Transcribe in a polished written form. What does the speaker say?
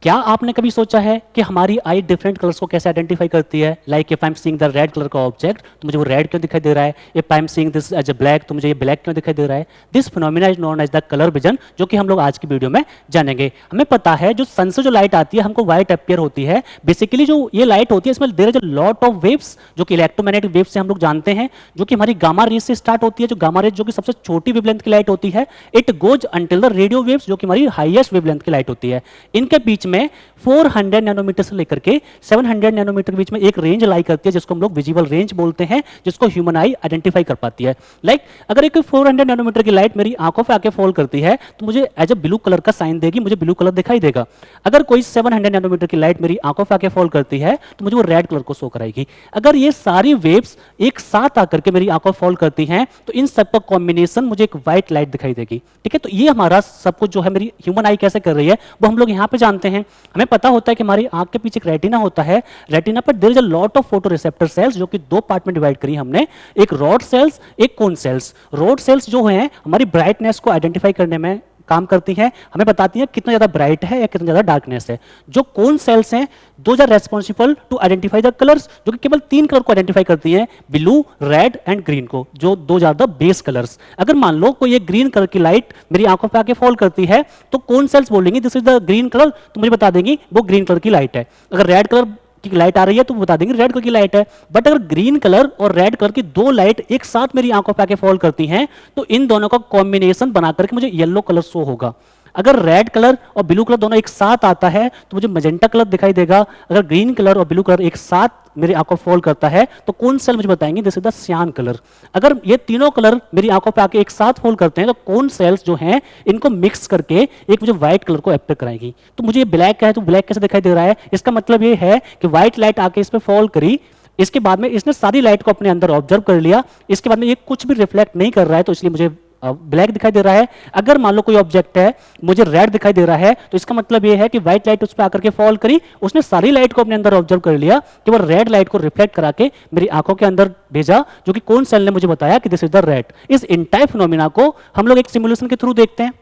क्या आपने कभी सोचा है कि हमारी आई डिफरेंट कलर्स को कैसे आइडेंटिफाई करती है? Like if I am seeing the red colour का ऑब्जेक्ट तो मुझे वो रेड क्यों दिखाई दे रहा है? If I am seeing this as a black तो मुझे ये ब्लैक क्यों दिखाई दे रहा है? This phenomena is known as the colour vision, जो कि हम लोग आज की वीडियो में जानेंगे। हमें पता है जो सन से जो लाइट आती है हमको व्हाइट अपीयर होती है। बेसिकली जो ये लाइट होती है इसमें there is a lot of waves, जो कि इलेक्ट्रोमैग्नेटिक वेव्स से हम लोग जानते हैं, जो कि हमारी गामा रेज से स्टार्ट होती है। जो गामा रेज जो कि सबसे छोटी वेवलेंथ की लाइट होती है, it goes until the radio waves, जो कि हमारी हाईएस्ट वेवलेंथ की लाइट होती है। इनके बीच में 400 नैनोमीटर से लेकर के 700 नैनोमीटर के बीच में एक रेंज लाई करती है, जिसको हम लोग विजिबल रेंज बोलते हैं, जिसको ह्यूमन आई आइडेंटिफाई कर पाती है। लाइक अगर एक 400 नैनोमीटर की लाइट मेरी आंखों पे आके फॉल करती है तो मुझे एज अ ब्लू कलर का साइन देगी, मुझे ब्लू कलर दिखाई देगा। अगर कोई 700 नैनोमीटर की लाइट मेरी आंखों पे आके फॉल करती है तो मुझे वो रेड कलर को शो कराएगी। अगर ये सारी वेव्स एक साथ आकर के मेरी आंखों फॉल करती हैं तो इन सब का कॉम्बिनेशन मुझे एक व्हाइट लाइट दिखाई देगी। ठीक है, तो ये हमारा सब कुछ जो है मेरी ह्यूमन आई कैसे कर रही है वो हम लोग यहाँ पे जानते हैं। हमें पता होता है कि हमारी आंख के पीछे एक रेटिना होता है। रेटिना पर there is a lot of photoreceptor cells, जो कि दो पार्ट में डिवाइड करी हमने, एक रॉड सेल्स, एक कोन सेल्स। रॉड सेल्स जो हैं हमारी ब्राइटनेस को आइडेंटिफाई करने में काम करती हैं, हमें बताती हैं कितना ज्यादा ब्राइट है या कितना ज्यादा डार्कनेस है। जो कोन सेल्स हैं those are responsible to identify the colours, जो कि केवल 3 कलर को आइडेंटिफाई करती हैं, ब्लू, रेड एंड ग्रीन को, जो दो आर द बेस कलर्स। अगर मान लो कोई एक ग्रीन कलर की लाइट मेरी आंखों पे आके फॉल करती है तो कोन सेल्स बोलेंगे this is the green colour, तो मुझे बता देंगी वो ग्रीन कलर की लाइट है। अगर रेड कलर की लाइट आ रही है तो बता देंगे रेड कलर की लाइट है। बट अगर ग्रीन कलर और रेड कलर की दो लाइट एक साथ मेरी आंखों पे आके फॉल करती हैं तो इन दोनों का कॉम्बिनेशन बना करके मुझे येलो कलर शो होगा। अगर रेड कलर और ब्लू कलर दोनों एक साथ आता है तो मुझे मजेंटा कलर दिखाई देगा। अगर ग्रीन कलर और ब्लू कलर एक साथ मेरी आंखों फॉल करता है तो कौन सेल मुझे बताएंगे दिस इज द सियान कलर। अगर ये तीनों कलर मेरी आंखों पे आके एक साथ फॉल करते हैं तो कौन सेल्स जो हैं इनको मिक्स करके एक मुझे व्हाइट कलर को अपीयर कराएगी। तो मुझे ये ब्लैक है तो ब्लैक कैसे दिखाई दे रहा है? इसका मतलब ये है कि व्हाइट लाइट आके इस पे फॉल करी, इसके बाद में इसने सारी लाइट को अपने अंदर ऑब्जर्व कर लिया, इसके बाद में ये कुछ भी रिफ्लेक्ट नहीं कर रहा है तो इसलिए मुझे ब्लैक दिखाई दे रहा है। अगर मान लो कोई ऑब्जेक्ट है मुझे रेड दिखाई दे रहा है तो इसका मतलब ये है कि व्हाइट लाइट उस पर आकर के फॉल करी, उसने सारी लाइट को अपने अंदर ऑब्जर्व कर लिया, केवल रेड लाइट को रिफ्लेक्ट करा के मेरी आंखों के अंदर भेजा, जो कि कौन सेल ने मुझे बताया कि दिस इज द रेड। इस इंटायर फिनोमिना को हम लोग एक सिमुलेशन के थ्रू देखते हैं।